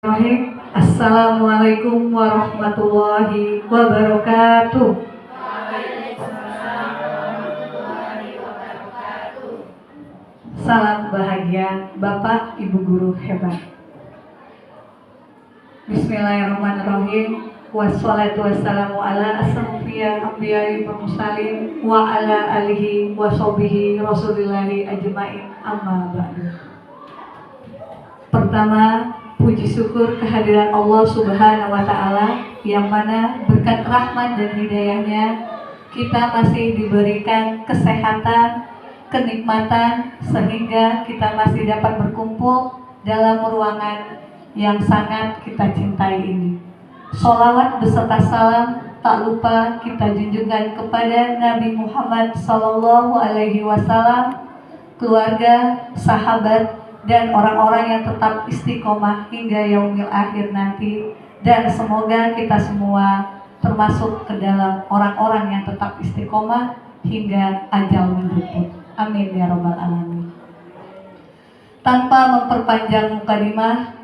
Assalamualaikum warahmatullahi wabarakatuh. Salam bahagia Bapak Ibu guru hebat. Bismillahirrahmanirrahim. Wassalatu wassalamu ala asrofil anbiya'i wal mursalin wa ala alihi wa sahbihi rasulillahi ajmain, amma ba'du. Pertama, puji syukur kehadiran Allah Subhanahu wa Ta'ala, yang mana berkat rahmat dan hidayahnya kita masih diberikan kesehatan, kenikmatan, sehingga kita masih dapat berkumpul dalam ruangan yang sangat kita cintai ini. Sholawat beserta salam tak lupa kita junjungkan kepada Nabi Muhammad Sallallahu Alaihi Wasallam, keluarga, sahabat, dan orang-orang yang tetap istiqomah hingga yaumil akhir nanti. Dan semoga kita semua termasuk ke dalam orang-orang yang tetap istiqomah hingga ajal menjemput. Amin ya robbal alamin. Tanpa memperpanjang mukadimah,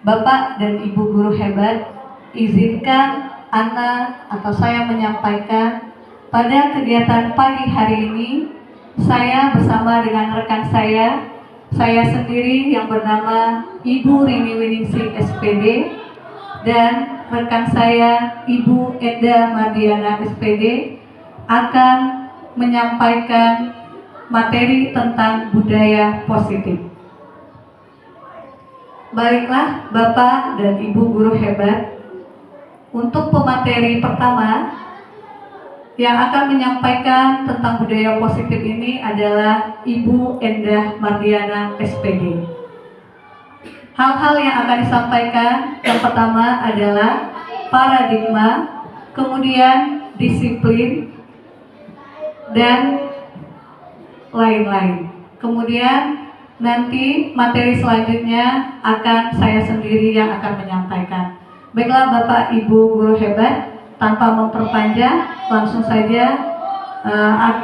Bapak dan Ibu guru hebat, izinkan Ana atau saya menyampaikan pada kegiatan pagi hari ini. Saya bersama dengan rekan saya sendiri yang bernama Ibu Rini Winingsih SPD, dan rekan saya Ibu Enda Mardiana SPD akan menyampaikan materi tentang budaya positif. Baiklah Bapak dan Ibu guru hebat, untuk pemateri pertama yang akan menyampaikan tentang budaya positif ini adalah Ibu Endah Mardiana SPD. Hal-hal yang akan disampaikan yang pertama adalah paradigma, kemudian disiplin, dan lain-lain. Kemudian nanti materi selanjutnya akan saya sendiri yang akan menyampaikan. Baiklah Bapak Ibu guru hebat, tanpa memperpanjang, langsung saja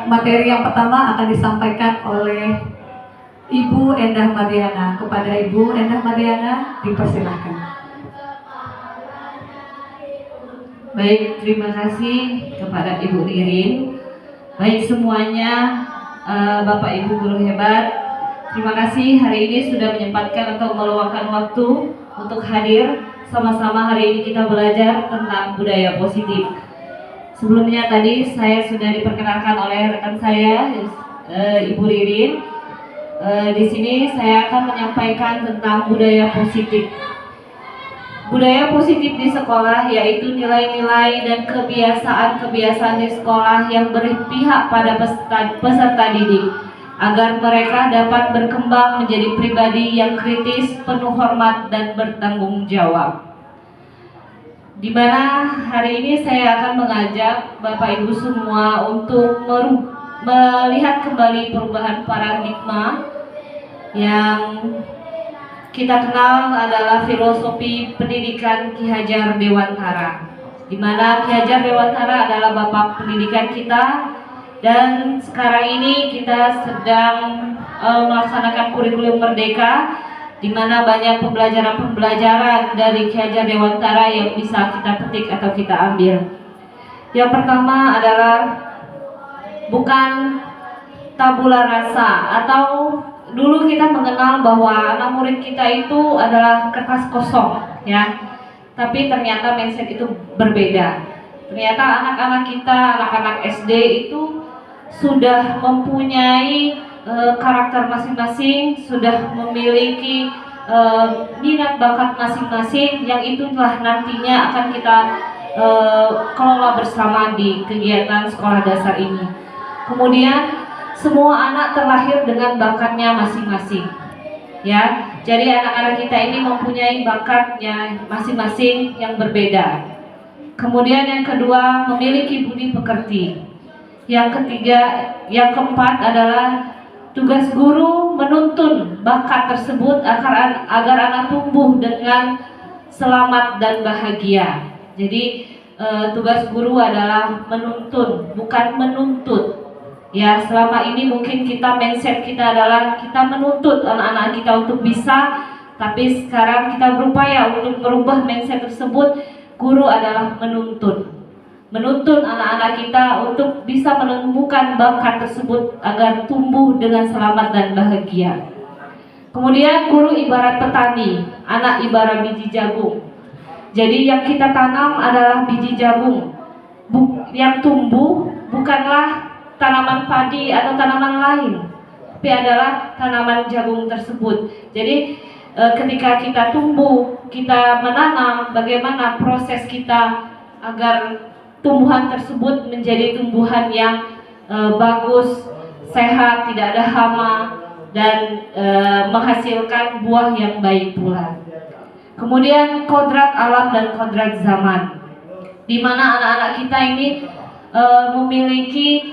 materi yang pertama akan disampaikan oleh Ibu Endah Mardiana. Kepada Ibu Endah Mardiana dipersilahkan. Baik, terima kasih kepada Ibu Ririn. Baik semuanya, Bapak Ibu guru hebat, terima kasih hari ini sudah menyempatkan atau meluangkan waktu untuk hadir. Sama-sama hari ini kita belajar tentang budaya positif. Sebelumnya tadi saya sudah diperkenalkan oleh rekan saya, Ibu Ririn. Di sini saya akan menyampaikan tentang budaya positif. Budaya positif di sekolah yaitu nilai-nilai dan kebiasaan-kebiasaan di sekolah yang berpihak pada peserta didik, agar mereka dapat berkembang menjadi pribadi yang kritis, penuh hormat, dan bertanggung jawab. Di mana hari ini saya akan mengajak Bapak Ibu semua untuk melihat kembali perubahan paradigma yang kita kenal adalah filosofi pendidikan Ki Hajar Dewantara. Di mana Ki Hajar Dewantara adalah bapak pendidikan kita. Dan sekarang ini kita sedang melaksanakan kurikulum merdeka, di mana banyak pembelajaran dari Ki Hajar Dewantara yang bisa kita petik atau kita ambil. Yang pertama adalah bukan tabula rasa, atau dulu kita mengenal bahwa anak murid kita itu adalah kertas kosong, ya. Tapi ternyata mindset itu berbeda. Ternyata anak-anak kita, anak-anak SD itu sudah mempunyai karakter masing-masing, sudah memiliki minat bakat masing-masing, yang itulah nantinya akan kita kelola bersama di kegiatan sekolah dasar ini. Kemudian semua anak terlahir dengan bakatnya masing-masing, ya. Jadi anak-anak kita ini mempunyai bakatnya masing-masing yang berbeda. Kemudian yang kedua, memiliki budi pekerti. Yang ketiga, yang keempat adalah tugas guru menuntun bakat tersebut agar anak tumbuh dengan selamat dan bahagia. Jadi tugas guru adalah menuntun, bukan menuntut. Ya, selama ini mungkin mindset kita adalah kita menuntut anak-anak kita untuk bisa, Tapi sekarang kita berupaya untuk merubah mindset tersebut. Guru adalah menuntun anak-anak kita untuk bisa menumbuhkan bakat tersebut agar tumbuh dengan selamat dan bahagia. Kemudian guru ibarat petani, anak ibarat biji jagung. Jadi yang kita tanam adalah biji jagung. Yang tumbuh bukanlah tanaman padi atau tanaman lain, tapi adalah tanaman jagung tersebut. Jadi ketika kita tumbuh, kita menanam, bagaimana proses kita agar tumbuhan tersebut menjadi tumbuhan yang bagus, sehat, tidak ada hama, dan menghasilkan buah yang baik pula. Kemudian kodrat alam dan kodrat zaman, di mana anak-anak kita ini memiliki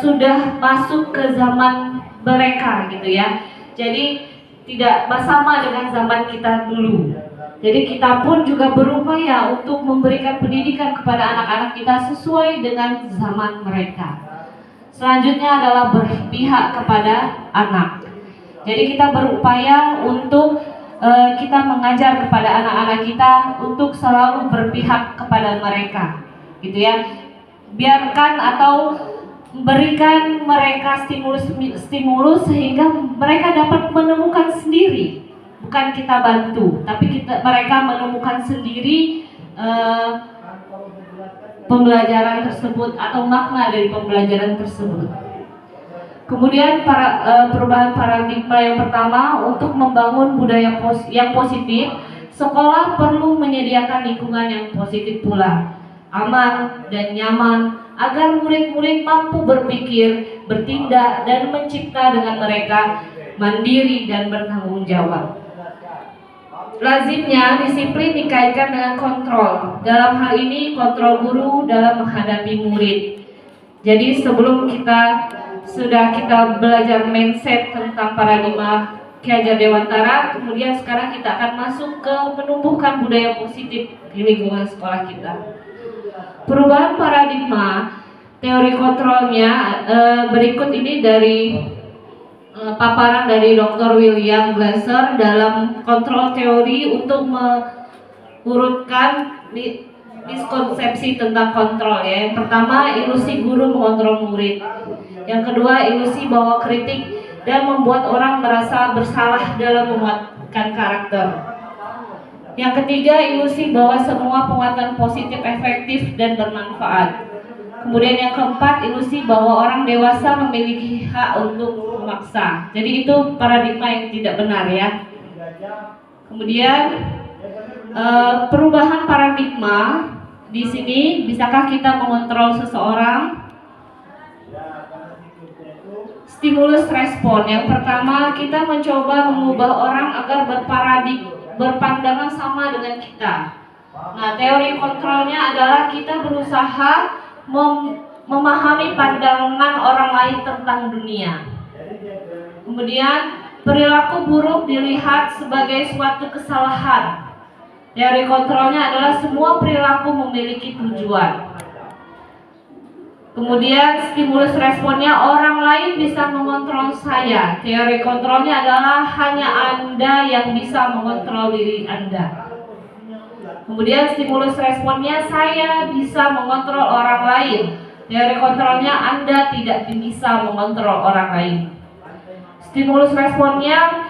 sudah masuk ke zaman mereka gitu ya. Jadi tidak sama dengan zaman kita dulu. Jadi kita pun juga berupaya untuk memberikan pendidikan kepada anak-anak kita sesuai dengan zaman mereka. Selanjutnya adalah berpihak kepada anak. Jadi kita berupaya untuk kita mengajar kepada anak-anak kita untuk selalu berpihak kepada mereka, gitu ya. Biarkan atau berikan mereka stimulus sehingga mereka dapat menemukan sendiri. Bukan kita bantu, tapi mereka menemukan sendiri pembelajaran tersebut atau makna dari pembelajaran tersebut. Kemudian perubahan paradigma yang pertama, untuk membangun budaya yang positif, sekolah perlu menyediakan lingkungan yang positif pula, aman dan nyaman, agar murid-murid mampu berpikir, bertindak, dan mencipta dengan mereka mandiri dan bertanggung jawab. Lazimnya disiplin dikaitkan dengan kontrol. Dalam hal ini kontrol guru dalam menghadapi murid. Jadi sebelum kita belajar mindset tentang paradigma Ki Hajar Dewantara, kemudian sekarang kita akan masuk ke menumbuhkan budaya positif di lingkungan sekolah kita. Perubahan paradigma, teori kontrolnya berikut ini dari paparan dari Dr. William Glasser dalam kontrol teori untuk mengurutkan miskonsepsi tentang kontrol ya. Yang pertama, ilusi guru mengontrol murid. Yang kedua, ilusi bahwa kritik dan membuat orang merasa bersalah dalam menguatkan karakter. Yang ketiga, ilusi bahwa semua penguatan positif efektif dan bermanfaat. Kemudian yang keempat, ilusi bahwa orang dewasa memiliki hak untuk memaksa. Jadi itu paradigma yang tidak benar ya. Kemudian perubahan paradigma di sini, bisakah kita mengontrol seseorang? Stimulus respon. Yang pertama, kita mencoba mengubah orang agar berpandangan sama dengan kita. Nah, teori kontrolnya adalah kita berusaha memahami pandangan orang lain tentang dunia. Kemudian perilaku buruk dilihat sebagai suatu kesalahan. Teori kontrolnya adalah semua perilaku memiliki tujuan. Kemudian stimulus responnya, orang lain bisa mengontrol saya. Teori kontrolnya adalah hanya Anda yang bisa mengontrol diri Anda. Kemudian stimulus responnya, saya bisa mengontrol orang lain. Teori kontrolnya, Anda tidak bisa mengontrol orang lain. Stimulus responnya,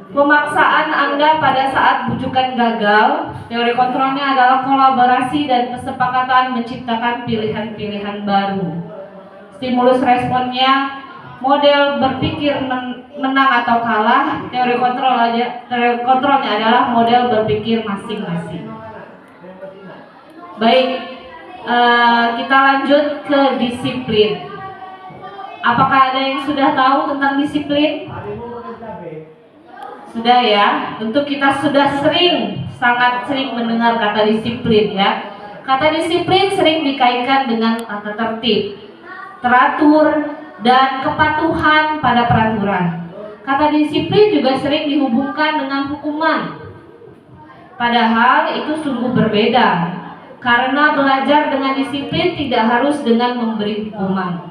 pemaksaan Anda pada saat bujukan gagal. Teori kontrolnya adalah kolaborasi dan kesepakatan menciptakan pilihan-pilihan baru. Stimulus responnya, model berpikir menang atau kalah. Teori kontrolnya adalah model berpikir masing-masing. Baik, kita lanjut ke disiplin. Apakah ada yang sudah tahu tentang disiplin? Sudah ya, tentu kita sudah sangat sering mendengar kata disiplin ya. Kata disiplin sering dikaitkan dengan tata tertib, teratur, dan kepatuhan pada peraturan. Kata disiplin juga sering dihubungkan dengan hukuman. Padahal itu sungguh berbeda, karena belajar dengan disiplin tidak harus dengan memberi hukuman.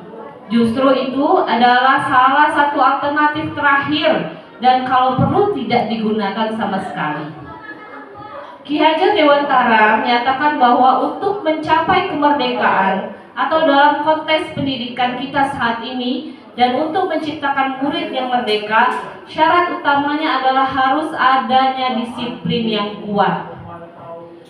Justru itu adalah salah satu alternatif terakhir dan kalau perlu tidak digunakan sama sekali. Ki Hajar Dewantara menyatakan bahwa untuk mencapai kemerdekaan atau dalam konteks pendidikan kita saat ini dan untuk menciptakan murid yang merdeka, syarat utamanya adalah harus adanya disiplin yang kuat.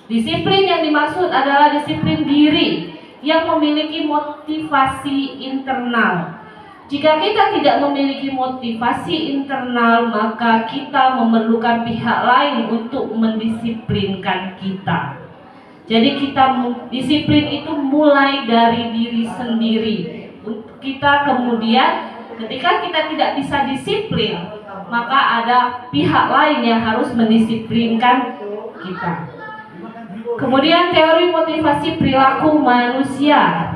Disiplin yang dimaksud adalah disiplin diri yang memiliki motivasi internal. Jika kita tidak memiliki motivasi internal, maka kita memerlukan pihak lain untuk mendisiplinkan kita. Jadi disiplin itu mulai dari diri sendiri. Kita kemudian ketika kita tidak bisa disiplin, maka ada pihak lain yang harus mendisiplinkan kita. Kemudian teori motivasi perilaku manusia.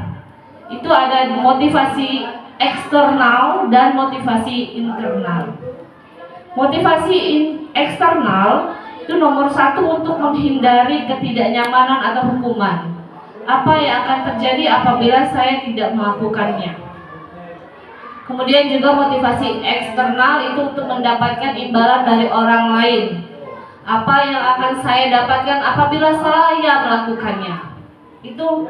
Itu ada motivasi eksternal dan motivasi internal. Motivasi eksternal itu nomor 1 untuk menghindari ketidaknyamanan atau hukuman. Apa yang akan terjadi apabila saya tidak melakukannya? Kemudian juga motivasi eksternal itu untuk mendapatkan imbalan dari orang lain. Apa yang akan saya dapatkan apabila saya melakukannya? Itu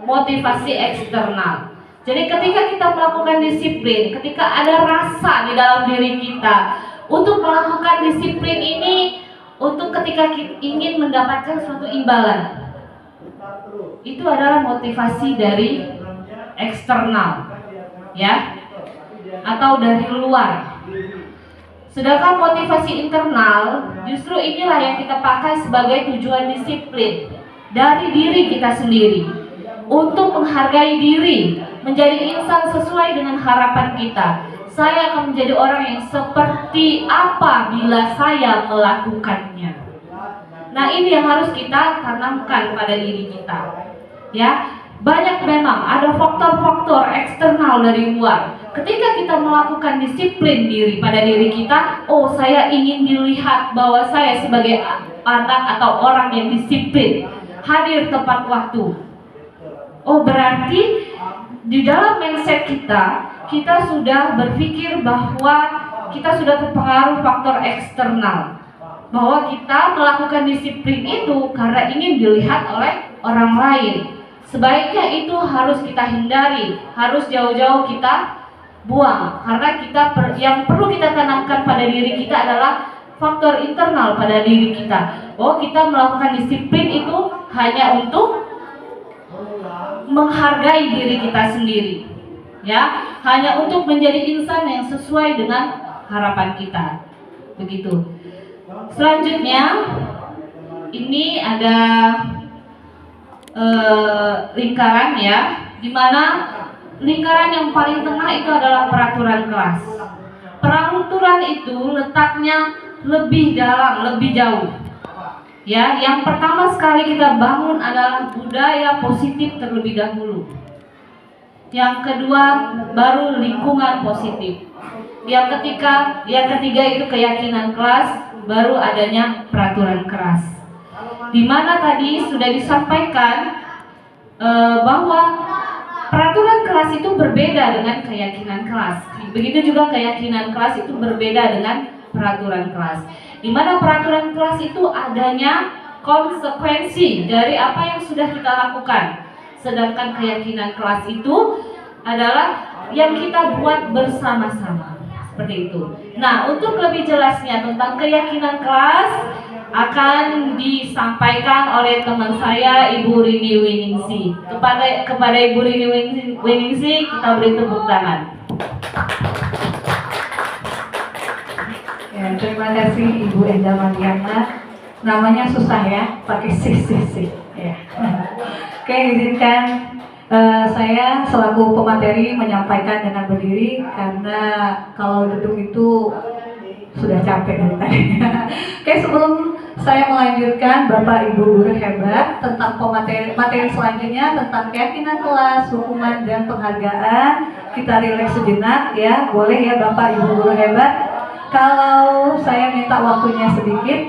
motivasi eksternal. Jadi ketika kita melakukan disiplin, ketika ada rasa di dalam diri kita untuk melakukan disiplin ini, untuk ketika kita ingin mendapatkan suatu imbalan, itu adalah motivasi dari eksternal, ya, atau dari luar. Sedangkan motivasi internal, justru inilah yang kita pakai sebagai tujuan disiplin dari diri kita sendiri, untuk menghargai diri, menjadi insan sesuai dengan harapan kita. Saya akan menjadi orang yang seperti apa bila saya melakukannya. Nah, ini yang harus kita tanamkan pada diri kita. Ya, banyak memang ada faktor-faktor eksternal dari luar. Ketika kita melakukan disiplin diri pada diri kita, oh saya ingin dilihat bahwa saya sebagai anak atau orang yang disiplin, hadir tepat waktu. Oh berarti di dalam mindset kita sudah berpikir bahwa kita sudah terpengaruh faktor eksternal, bahwa kita melakukan disiplin itu karena ingin dilihat oleh orang lain. Sebaiknya itu harus kita hindari, harus jauh-jauh kita buang, karena yang perlu kita tanamkan pada diri kita adalah faktor internal pada diri kita, bahwa kita melakukan disiplin itu hanya untuk menghargai diri kita sendiri, ya, hanya untuk menjadi insan yang sesuai dengan harapan kita. Begitu. Selanjutnya ini ada lingkaran, ya, dimana lingkaran yang paling tengah itu adalah peraturan kelas. Peraturan itu letaknya lebih dalam, lebih jauh. Ya, yang pertama sekali kita bangun adalah budaya positif terlebih dahulu. Yang kedua baru lingkungan positif. Yang ketiga itu keyakinan kelas, baru adanya peraturan keras. Di mana tadi sudah disampaikan bahwa peraturan kelas itu berbeda dengan keyakinan kelas. Begitu juga keyakinan kelas itu berbeda dengan peraturan kelas. Di mana peraturan kelas itu adanya konsekuensi dari apa yang sudah kita lakukan. Sedangkan keyakinan kelas itu adalah yang kita buat bersama-sama. Seperti itu. Nah, untuk lebih jelasnya tentang keyakinan kelas akan disampaikan oleh teman saya, Ibu Rini Winingsi. Kepada Ibu Rini Winingsi kita beri tepuk tangan. Ya, terima kasih Ibu Enda Mariana. Namanya susah ya, pakai si. Ya. Oke, izinkan saya selaku pemateri menyampaikan dengan berdiri, karena kalau duduk itu sudah capek dari tadi. Oke, sebelum saya melanjutkan, Bapak Ibu guru hebat, tentang materi selanjutnya tentang keyakinan kelas, hukuman dan penghargaan, kita rileks sejenak ya. Boleh ya Bapak Ibu guru hebat. Kalau saya minta waktunya sedikit,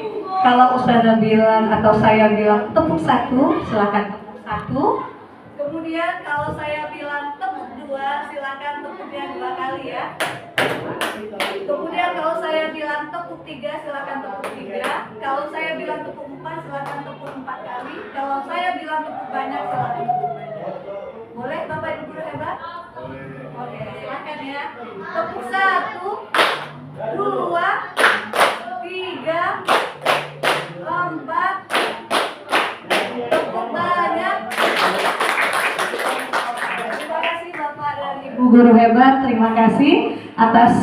kalau Ustazah bilang atau saya bilang tepuk 1, silakan tepuk 1. Kemudian kalau saya bilang tepuk 2, silakan tepuknya 2 kali ya. Kemudian kalau saya bilang 3 silakan tepuk 3. Kalau saya bilang tepuk 4 silakan tepuk 4 kali. Kalau saya bilang tepuk banyak silakan tepuk banyak. Boleh Bapak Ibu guru hebat? Oke, silakan ya. Tepuk 1, 2, 3, 4. Tepuk banyak. Terima kasih Bapak dan Ibu guru hebat. Terima kasih atas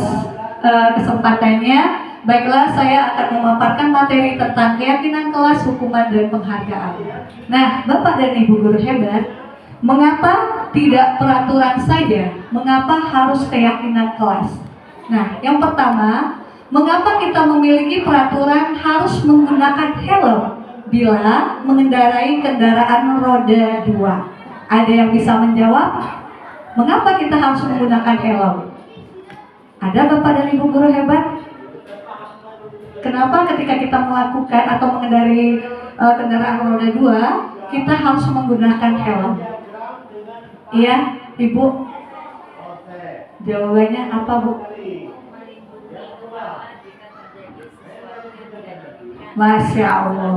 kesempatannya. Baiklah, saya akan memaparkan materi tentang keyakinan kelas, hukuman, dan penghargaan. Nah, Bapak dan Ibu guru hebat, mengapa tidak peraturan saja? Mengapa harus keyakinan kelas? Nah, yang pertama, mengapa kita memiliki peraturan harus menggunakan helm bila mengendarai kendaraan roda 2? Ada yang bisa menjawab? Mengapa kita harus menggunakan helm? Ada Bapak dan Ibu guru hebat? Kenapa ketika kita melakukan atau mengendarai kendaraan roda 2, kita harus menggunakan helm? Iya, Ibu? Jawabannya apa, Bu? Masya Allah.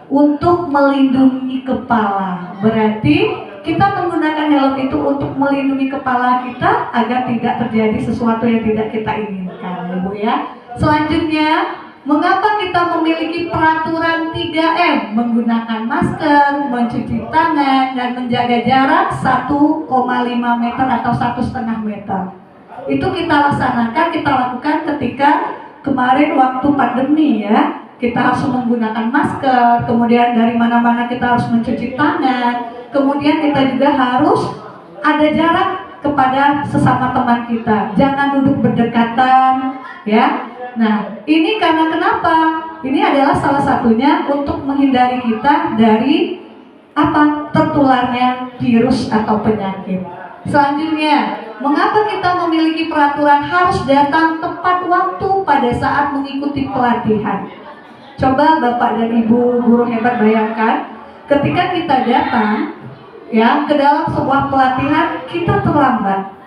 Untuk melindungi kepala. Berarti kita menggunakan helm itu untuk melindungi kepala kita agar tidak terjadi sesuatu yang tidak kita inginkan, Ibu ya. Selanjutnya, mengapa kita memiliki peraturan 3M? Menggunakan masker, mencuci tangan, dan menjaga jarak 1,5 meter atau 1,5 meter. Itu kita laksanakan, kita lakukan ketika kemarin waktu pandemi ya. Kita harus menggunakan masker, kemudian dari mana-mana kita harus mencuci tangan, kemudian kita juga harus ada jarak kepada sesama teman kita. Jangan duduk berdekatan ya. Nah, ini karena kenapa? Ini adalah salah satunya untuk menghindari kita dari tertularnya virus atau penyakit. Selanjutnya, mengapa kita memiliki peraturan harus datang tepat waktu pada saat mengikuti pelatihan? Coba Bapak dan Ibu guru hebat bayangkan, ketika kita datang ya ke dalam sebuah pelatihan, kita terlambat.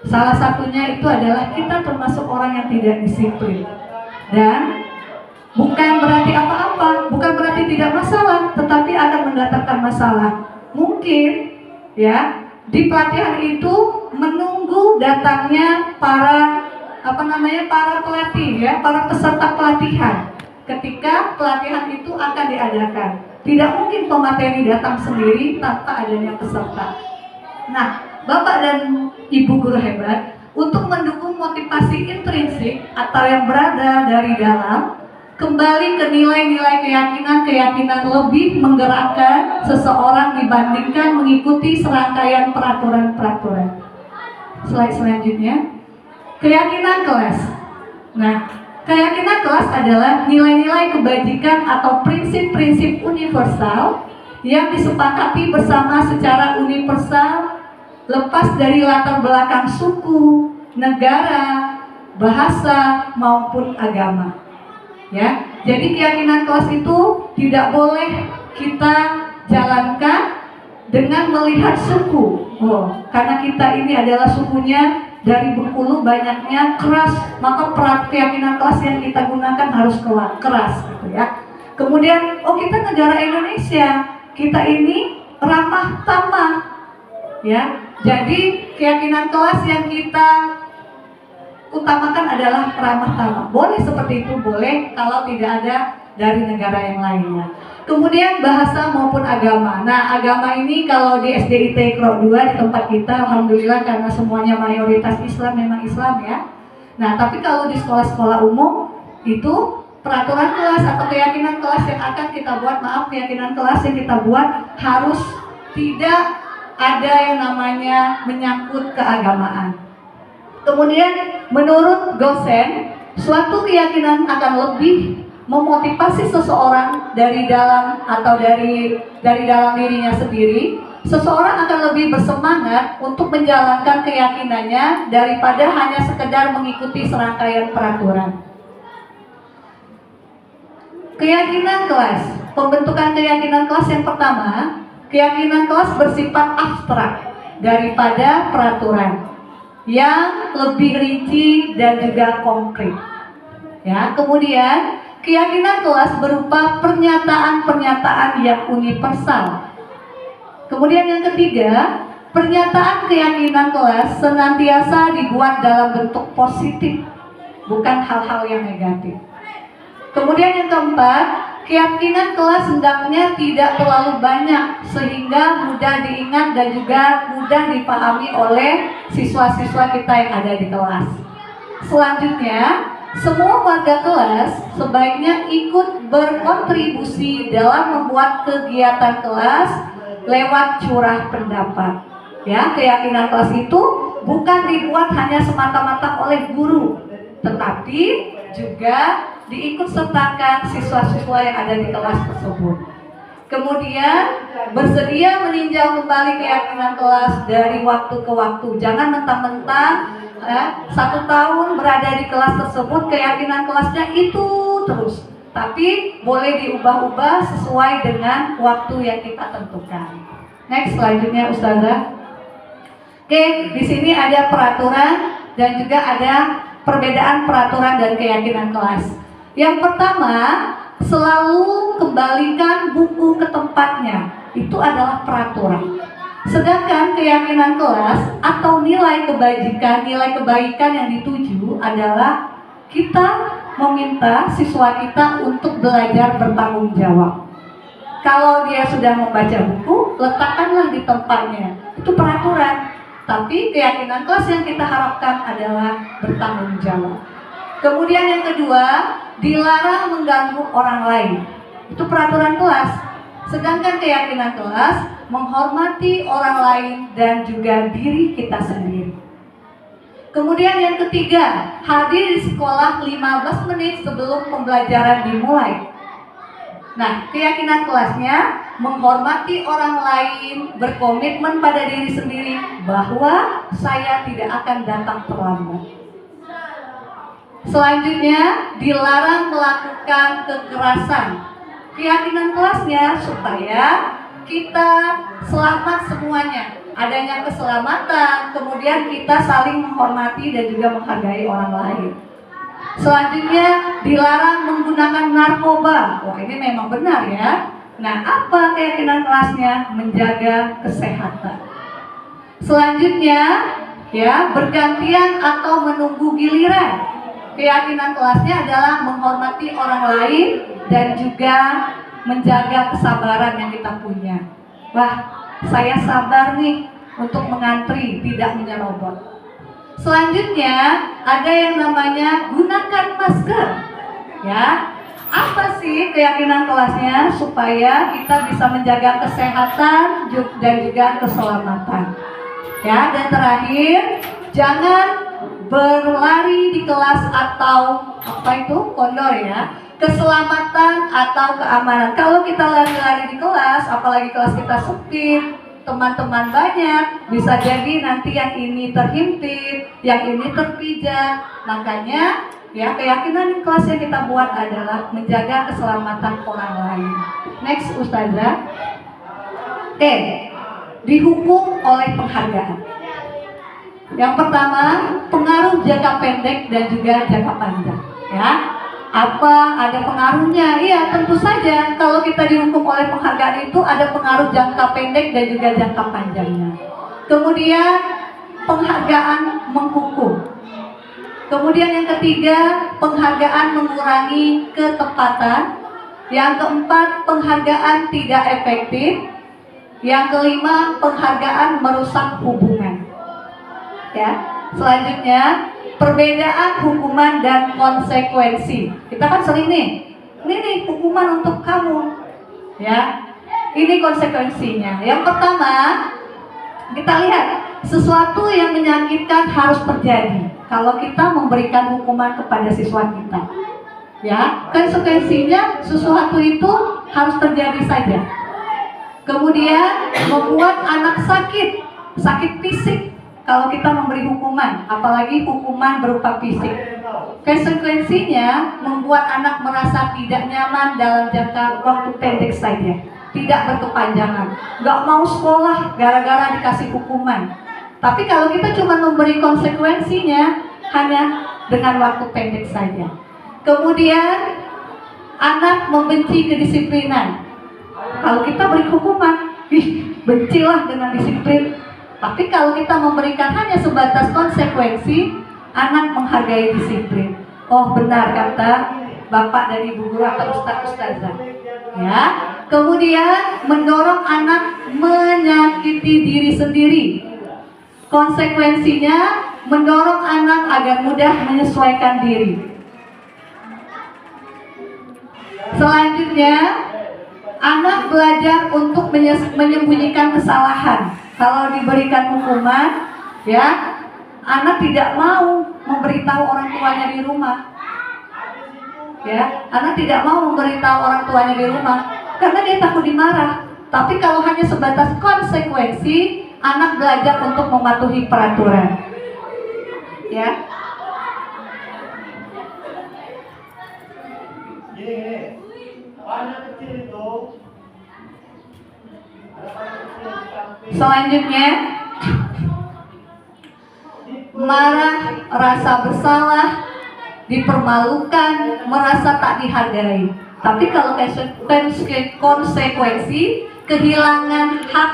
Salah satunya itu adalah kita termasuk orang yang tidak disiplin. Dan bukan berarti apa-apa, bukan berarti tidak masalah, tetapi akan mendatangkan masalah. Mungkin ya di pelatihan itu menunggu datangnya para pelatih ya, para peserta pelatihan. Ketika pelatihan itu akan diadakan, tidak mungkin pemateri datang sendiri tanpa adanya peserta. Nah, Bapak dan Ibu guru hebat, untuk mendukung motivasi intrinsik atau yang berada dari dalam, kembali ke nilai-nilai keyakinan lebih menggerakkan seseorang dibandingkan mengikuti serangkaian peraturan-peraturan. Slide selanjutnya, keyakinan kelas. Nah, keyakinan kelas adalah nilai-nilai kebajikan atau prinsip-prinsip universal yang disepakati bersama secara universal, lepas dari latar belakang suku, negara, bahasa, maupun agama. Ya, jadi keyakinan kelas itu tidak boleh kita jalankan dengan melihat suku. Karena kita ini adalah sukunya dari Bengkulu, banyaknya keras, maka keyakinan kelas yang kita gunakan harus keras, gitu ya. Kemudian, kita negara Indonesia, kita ini ramah tamah, ya. Jadi keyakinan kelas yang kita utamakan adalah ramah tamah. Boleh seperti itu, boleh kalau tidak ada dari negara yang lainnya. Kemudian bahasa maupun agama. Nah, agama ini kalau di SDIT Krok 2 di tempat kita, alhamdulillah karena semuanya mayoritas Islam, memang Islam ya. Nah, tapi kalau di sekolah-sekolah umum itu peraturan kelas atau keyakinan kelas yang akan kita buat, keyakinan kelas yang kita buat harus tidak ada yang namanya menyangkut keagamaan. Kemudian menurut Gosen, suatu keyakinan akan lebih memotivasi seseorang dari dalam atau dari dalam dirinya sendiri. Seseorang akan lebih bersemangat untuk menjalankan keyakinannya daripada hanya sekedar mengikuti serangkaian peraturan. Keyakinan kelas, pembentukan keyakinan kelas yang pertama, keyakinan kelas bersifat abstrak daripada peraturan yang lebih rinci dan juga konkret. Ya, kemudian keyakinan kelas berupa pernyataan-pernyataan yang universal. Kemudian yang ketiga, pernyataan keyakinan kelas senantiasa dibuat dalam bentuk positif, bukan hal-hal yang negatif. Kemudian yang keempat, keyakinan kelas hendaknya tidak terlalu banyak sehingga mudah diingat dan juga mudah dipahami oleh siswa-siswa kita yang ada di kelas. Selanjutnya, semua warga kelas sebaiknya ikut berkontribusi dalam membuat kegiatan kelas lewat curah pendapat. Ya, keyakinan kelas itu bukan dibuat hanya semata-mata oleh guru, tetapi juga diikutsertakan siswa-siswa yang ada di kelas tersebut. Kemudian bersedia meninjau kembali keyakinan kelas dari waktu ke waktu. Jangan mentang-mentang 1 tahun berada di kelas tersebut keyakinan kelasnya itu terus, tapi boleh diubah-ubah sesuai dengan waktu yang kita tentukan. Next, selanjutnya Ustazah. Oke, di sini ada peraturan dan juga ada perbedaan peraturan dan keyakinan kelas. Yang pertama, selalu kembalikan buku ke tempatnya. Itu adalah peraturan. Sedangkan keyakinan kelas atau nilai kebaikan yang dituju adalah kita meminta siswa kita untuk belajar bertanggung jawab. Kalau dia sudah membaca buku, letakkanlah di tempatnya. Itu peraturan. Tapi keyakinan kelas yang kita harapkan adalah bertanggung jawab. Kemudian yang kedua, dilarang mengganggu orang lain. Itu peraturan kelas. Sedangkan keyakinan kelas menghormati orang lain dan juga diri kita sendiri. Kemudian yang ketiga, hadir di sekolah 15 menit sebelum pembelajaran dimulai. Nah, keyakinan kelasnya menghormati orang lain, berkomitmen pada diri sendiri bahwa saya tidak akan datang terlambat. Selanjutnya, dilarang melakukan kekerasan. Keyakinan kelasnya supaya kita selamat semuanya, adanya keselamatan, kemudian kita saling menghormati dan juga menghargai orang lain. Selanjutnya, dilarang menggunakan narkoba. Wah, ini memang benar ya. Nah, apa keyakinan kelasnya? Menjaga kesehatan. Selanjutnya, ya, bergantian atau menunggu giliran. Keyakinan kelasnya adalah menghormati orang lain dan juga menjaga kesabaran yang kita punya. Wah, saya sabar nih untuk mengantri, tidak menyerobot. Selanjutnya ada yang namanya gunakan masker. Ya, apa sih keyakinan kelasnya? Supaya kita bisa menjaga kesehatan dan juga keselamatan. Ya, dan terakhir, jangan berlari di kelas atau apa itu kondor ya, keselamatan atau keamanan. Kalau kita lari-lari di kelas, apalagi kelas kita sempit, teman-teman banyak, bisa jadi nanti yang ini terhimpit, yang ini terpijak. Makanya ya, keyakinan di kelas yang kita buat adalah menjaga keselamatan orang lain. Next Ustazah. Dihukum oleh penghargaan. Yang pertama, pengaruh jangka pendek dan juga jangka panjang. Ya, apa ada pengaruhnya? Iya, tentu saja. Kalau kita dihukum oleh penghargaan itu ada pengaruh jangka pendek dan juga jangka panjangnya. Kemudian penghargaan menghukum. Kemudian yang ketiga, penghargaan mengurangi ketepatan. Yang keempat, penghargaan tidak efektif. Yang kelima, penghargaan merusak hubungan. Ya, selanjutnya perbedaan hukuman dan konsekuensi. Kita kan sering nih, ini hukuman untuk kamu. Ya, ini konsekuensinya. Yang pertama, kita lihat sesuatu yang menyakitkan harus terjadi kalau kita memberikan hukuman kepada siswa kita. Ya, konsekuensinya sesuatu itu harus terjadi saja. Kemudian membuat anak sakit fisik. Kalau kita memberi hukuman, apalagi hukuman berupa fisik, konsekuensinya membuat anak merasa tidak nyaman dalam jangka waktu pendek saja, tidak berkepanjangan, nggak mau sekolah gara-gara dikasih hukuman. Tapi kalau kita cuma memberi konsekuensinya hanya dengan waktu pendek saja. Kemudian anak membenci kedisiplinan. Kalau kita beri hukuman, bencilah dengan disiplin. Tapi kalau kita memberikan hanya sebatas konsekuensi, anak menghargai disiplin. Oh, benar kata Bapak dan Ibu guru atau Ustazah. Ya. Kemudian mendorong anak menyakiti diri sendiri. Konsekuensinya mendorong anak agar mudah menyesuaikan diri. Selanjutnya, anak belajar untuk menyembunyikan kesalahan. Kalau diberikan hukuman, ya, anak tidak mau memberitahu orang tuanya di rumah. Ya, anak tidak mau memberitahu orang tuanya di rumah karena dia takut dimarah. Tapi kalau hanya sebatas konsekuensi, anak belajar untuk mematuhi peraturan. Ya. Selanjutnya, marah, rasa bersalah, dipermalukan, merasa tak dihargai. Tapi kalau konsekuensi, kehilangan hak,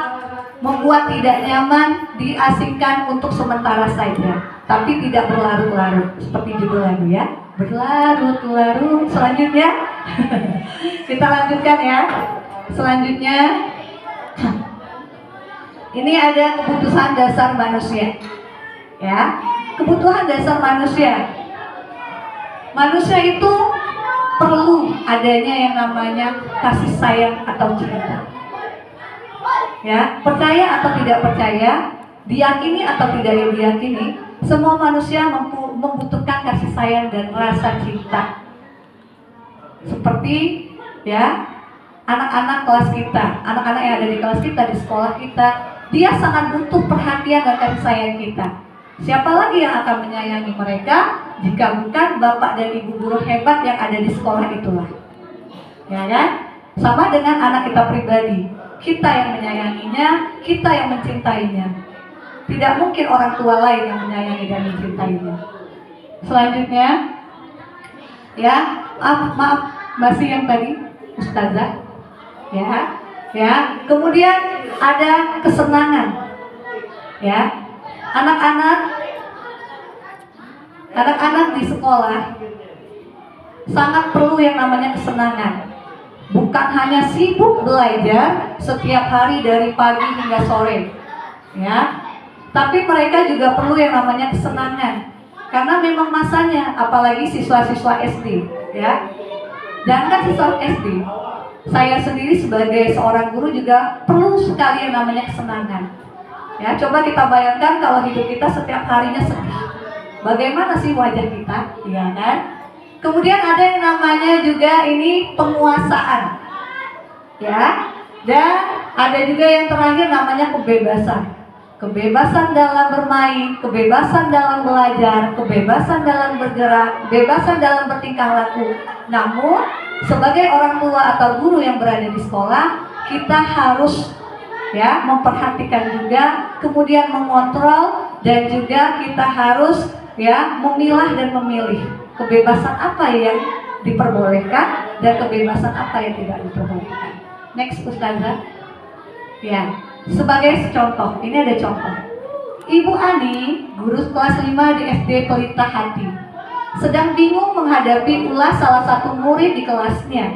membuat tidak nyaman, diasingkan untuk sementara saja, tapi tidak berlarut-larut. Seperti judul lagu ya, berlarut-larut. Selanjutnya, kita lanjutkan ya. Selanjutnya, ini ada kebutuhan dasar manusia. Ya, kebutuhan dasar manusia. Manusia itu perlu adanya yang namanya kasih sayang atau cinta. Ya, percaya atau tidak percaya, diyakini atau tidak diyakini, semua manusia membutuhkan kasih sayang dan rasa cinta. Seperti ya, anak-anak kelas kita, anak-anak yang ada di kelas kita, di sekolah kita, dia sangat butuh perhatian dan kasih sayang kita. Siapa lagi yang akan menyayangi mereka jika bukan Bapak dan Ibu guru hebat yang ada di sekolah itulah. Ya kan? Sama dengan anak kita pribadi. Kita yang menyayanginya, kita yang mencintainya. Tidak mungkin orang tua lain yang menyayangi dan mencintainya. Selanjutnya, ya, maaf, masih yang tadi, Ustazah. Ya. Kemudian ada kesenangan. Ya. Anak-anak di sekolah sangat perlu yang namanya kesenangan. Bukan hanya sibuk belajar setiap hari dari pagi hingga sore, ya. Tapi mereka juga perlu yang namanya kesenangan. Karena memang masanya, apalagi siswa-siswa SD, ya. Jangan siswa SD. Saya sendiri sebagai seorang guru juga perlu sekali yang namanya kesenangan. Ya, coba kita bayangkan kalau hidup kita setiap harinya sedih. Bagaimana sih wajah kita, ya kan? Kemudian ada yang namanya juga ini penguasaan, ya. Dan ada juga yang terakhir namanya kebebasan. Kebebasan dalam bermain, kebebasan dalam belajar, kebebasan dalam bergerak, kebebasan dalam bertingkah laku. Namun, sebagai orang tua atau guru yang berada di sekolah, kita harus ya memperhatikan juga, kemudian mengontrol, dan juga kita harus ya memilah dan memilih kebebasan apa yang diperbolehkan dan kebebasan apa yang tidak diperbolehkan. Next, Ustazah. Ya, sebagai contoh, ini ada contoh. Ibu Ani, guru kelas 5 di SD Pelita Hati, sedang bingung menghadapi ulas salah satu murid di kelasnya.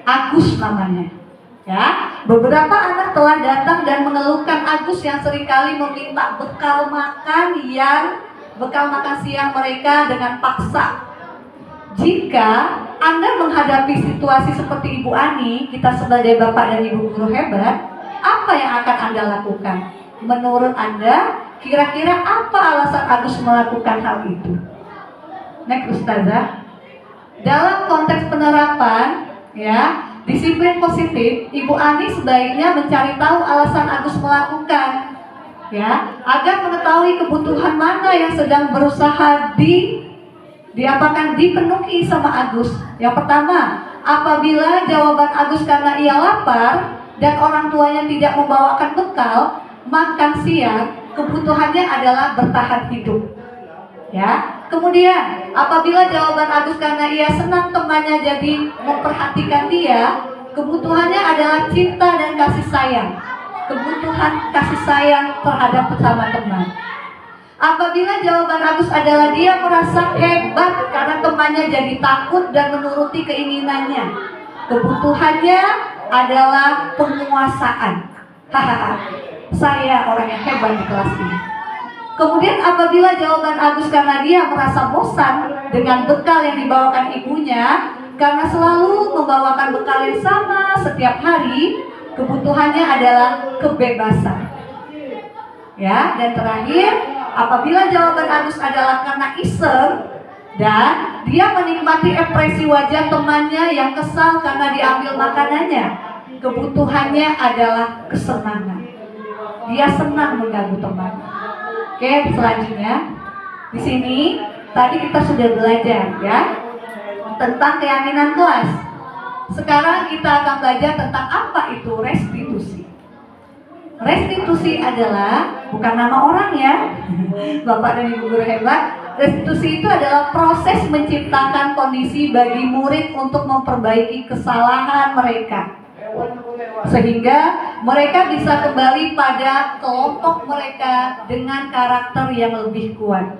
Agus namanya. Ya, beberapa anak telah datang dan mengeluhkan Agus yang seringkali meminta bekal makan siang mereka dengan paksa. Jika Anda menghadapi situasi seperti Ibu Ani, kita sebagai Bapak dan Ibu guru hebat, apa yang akan Anda lakukan? Menurut Anda, kira-kira apa alasan Agus melakukan hal itu? Next, Ustazah. Dalam konteks penerapan, ya, disiplin positif, Ibu Ani sebaiknya mencari tahu alasan Agus melakukan, ya, agar mengetahui kebutuhan mana yang sedang berusaha dipenuhi sama Agus. Yang pertama, apabila jawaban Agus karena ia lapar dan orang tuanya tidak membawakan bekal makan siang, kebutuhannya adalah bertahan hidup. Ya, Kemudian, apabila jawaban Agus karena ia senang temannya jadi memperhatikan dia, kebutuhannya adalah cinta dan kasih sayang. Kebutuhan kasih sayang terhadap sesama teman. Apabila jawaban Agus adalah dia merasa hebat karena temannya jadi takut dan menuruti keinginannya, kebutuhannya adalah penguasaan. Hahaha, saya orang yang hebat di kelas ini. Kemudian apabila jawaban Agus karena dia merasa bosan dengan bekal yang dibawakan ibunya, karena selalu membawakan bekal yang sama setiap hari, kebutuhannya adalah kebebasan. Ya, dan terakhir, apabila jawaban Agus adalah karena iseng dan dia menikmati ekspresi wajah temannya yang kesal karena diambil makanannya, kebutuhannya adalah kesenangan. Dia senang mengganggu temannya. Oke, selanjutnya di sini tadi kita sudah belajar ya tentang keyakinan kelas. Sekarang kita akan belajar tentang apa itu restitusi. Restitusi adalah bukan nama orang ya, Bapak dan Ibu guru hebat. Restitusi itu adalah proses menciptakan kondisi bagi murid untuk memperbaiki kesalahan mereka, sehingga mereka bisa kembali pada kelompok mereka dengan karakter yang lebih kuat.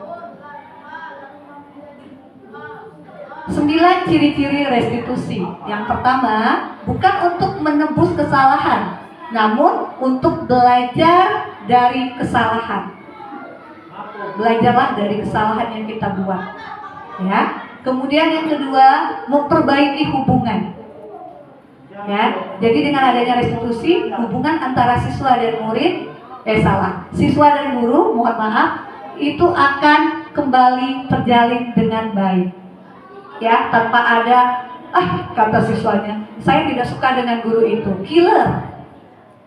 9 ciri-ciri restitusi. Yang pertama, bukan untuk menebus kesalahan, namun untuk belajar dari kesalahan. Belajarlah dari kesalahan yang kita buat. Ya. Kemudian yang kedua, memperbaiki hubungan. Ya, jadi dengan adanya restitusi, hubungan antara siswa dan murid, siswa dan guru, mohon maaf, itu akan kembali terjalin dengan baik. Ya, tanpa ada, kata siswanya, saya tidak suka dengan guru itu, killer.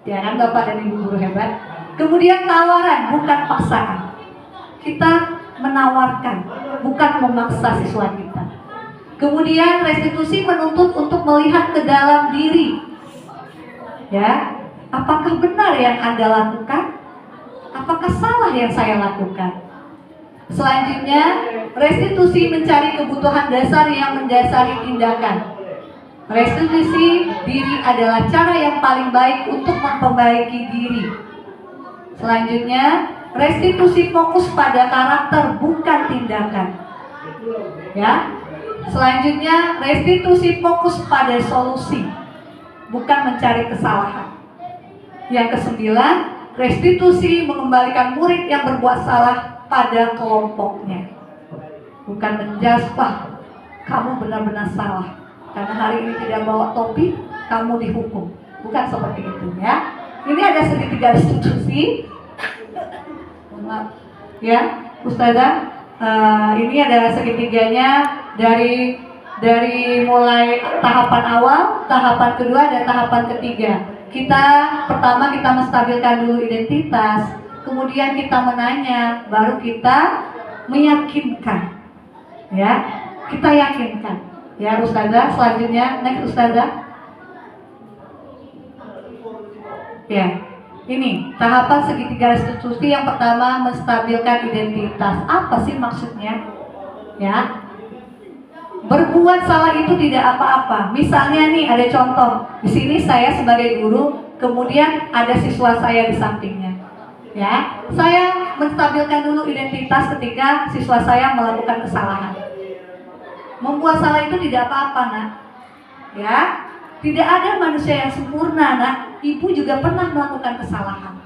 Ya kan, Bapak dan Ibu guru hebat. Kemudian tawaran, bukan paksaan. Kita menawarkan, bukan memaksa siswa kita. Kemudian restitusi menuntut untuk melihat ke dalam diri. Ya, apakah benar yang Anda lakukan? Apakah salah yang saya lakukan? Selanjutnya, restitusi mencari kebutuhan dasar yang mendasari tindakan. Restitusi diri adalah cara yang paling baik untuk memperbaiki diri. Selanjutnya, restitusi fokus pada karakter bukan tindakan. Ya. Selanjutnya, restitusi fokus pada solusi, bukan mencari kesalahan. Yang kesembilan, restitusi mengembalikan murid yang berbuat salah pada kelompoknya, bukan menjudge, kamu benar-benar salah karena hari ini tidak bawa topi, kamu dihukum. Bukan seperti itu ya. Ini ada segitiga restitusi. Maaf ya, Ustazah. Ini adalah segitiganya dari mulai tahapan awal, tahapan kedua, dan tahapan ketiga. Pertama kita menstabilkan dulu identitas, kemudian kita menanya, baru kita meyakinkan. Ya, kita yakinkan. Ya, Ustazah. Selanjutnya, next Ustazah. Ya. Ini tahapan segitiga restitusi. Yang pertama, menstabilkan identitas. Apa sih maksudnya? Ya, berbuat salah itu tidak apa-apa. Misalnya nih ada contoh. Di sini saya sebagai guru, kemudian ada siswa saya di sampingnya. Ya, saya menstabilkan dulu identitas ketika siswa saya melakukan kesalahan. Membuat salah itu tidak apa-apa, nak. Ya. Tidak ada manusia yang sempurna, nak. Ibu juga pernah melakukan kesalahan.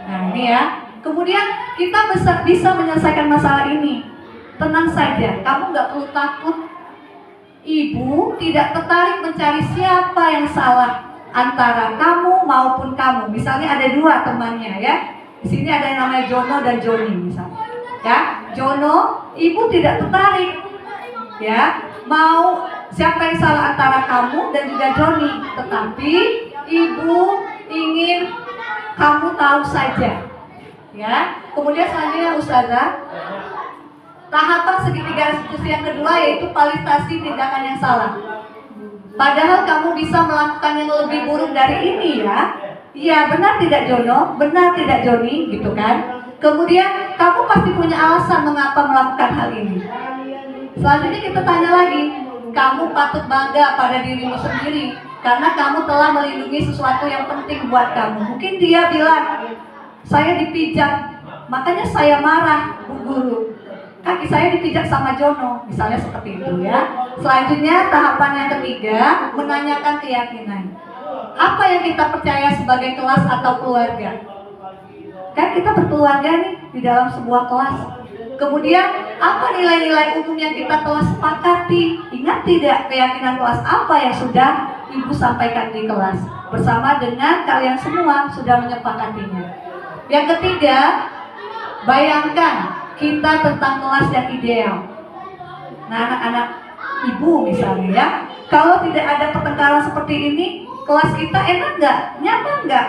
Nah, ini ya. Kemudian kita bisa menyelesaikan masalah ini. Tenang saja, kamu nggak perlu takut. Ibu tidak tertarik mencari siapa yang salah antara kamu maupun kamu. Misalnya ada dua temannya ya. Di sini ada yang namanya Jono dan Joni misalnya. Ya, Jono, ibu tidak tertarik. Ya, mau siapa yang salah antara kamu dan juga Joni, tetapi ibu ingin kamu tahu saja. Ya. Kemudian selanjutnya Ustazah, tahapan segitiga restitusi yang kedua yaitu validasi tindakan yang salah. Padahal kamu bisa melakukan yang lebih buruk dari ini ya. Iya, benar tidak Jono? Benar tidak Joni? Gitu kan. Kemudian kamu pasti punya alasan mengapa melakukan hal ini. Selanjutnya kita tanya lagi, kamu patut bangga pada dirimu sendiri karena kamu telah melindungi sesuatu yang penting buat kamu. Mungkin dia bilang, saya dipijak, makanya saya marah, Bu Guru. Kaki saya dipijak sama Jono, misalnya seperti itu ya. Selanjutnya tahapan yang ketiga, menanyakan keyakinan. Apa yang kita percaya sebagai kelas atau keluarga? Kan kita berkeluarga nih di dalam sebuah kelas. Kemudian apa nilai-nilai umum yang kita telah sepakati? Ingat tidak keyakinan kelas apa yang sudah Ibu sampaikan di kelas bersama dengan kalian semua sudah menyepakatinya. Yang ketiga, bayangkan kita tentang kelas yang ideal. Nah, anak-anak Ibu misalnya ya, kalau tidak ada pertengkaran seperti ini, kelas kita enak nggak? Nyaman nggak?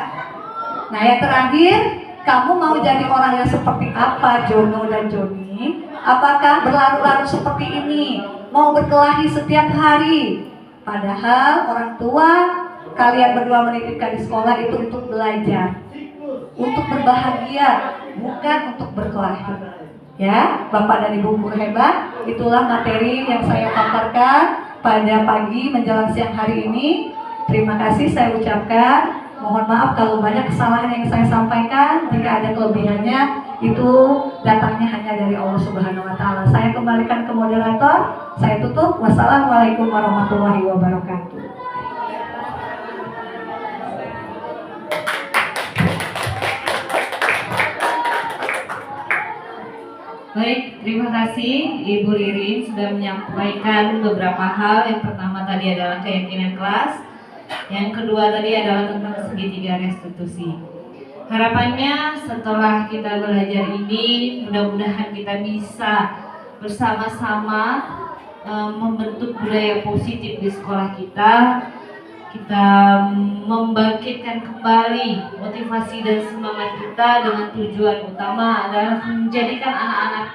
Nah, yang terakhir, kamu mau jadi orang yang seperti apa, Jono dan Joni? Apakah berlarut-larut seperti ini? Mau berkelahi setiap hari? Padahal orang tua kalian berdua menitipkan di sekolah itu untuk belajar, untuk berbahagia, bukan untuk berkelahi. Ya, Bapak dan Ibu guru hebat, itulah materi yang saya paparkan pada pagi menjelang siang hari ini. Terima kasih saya ucapkan. Mohon maaf kalau banyak kesalahan yang saya sampaikan. Jika ada kelebihannya, itu datangnya hanya dari Allah Subhanahu wa Ta'ala. Saya kembalikan ke moderator. Saya tutup. Wassalamualaikum warahmatullahi wabarakatuh. Baik, terima kasih Ibu Ririn sudah menyampaikan beberapa hal. Yang pertama tadi adalah keyakinan kelas, yang kedua tadi adalah tentang segitiga restitusi. Harapannya setelah kita belajar ini, mudah-mudahan kita bisa bersama-sama membentuk budaya positif di sekolah kita. Kita membangkitkan kembali motivasi dan semangat kita dengan tujuan utama adalah menjadikan anak-anak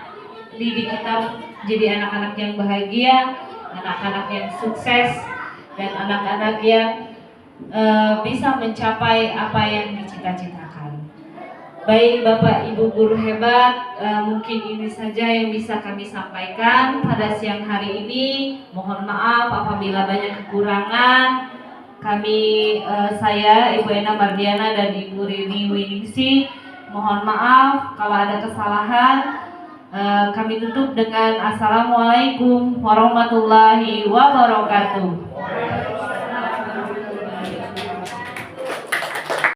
didik kita menjadi anak-anak yang bahagia, anak-anak yang sukses, dan anak-anak yang bisa mencapai apa yang dicita-citakan. Baik Bapak Ibu guru hebat, mungkin ini saja yang bisa kami sampaikan pada siang hari ini. Mohon maaf apabila banyak kekurangan. Kami, saya Ibu Ena Mardiana dan Ibu Rini Winingsi, mohon maaf kalau ada kesalahan. Kami tutup dengan Assalamualaikum warahmatullahi wabarakatuh.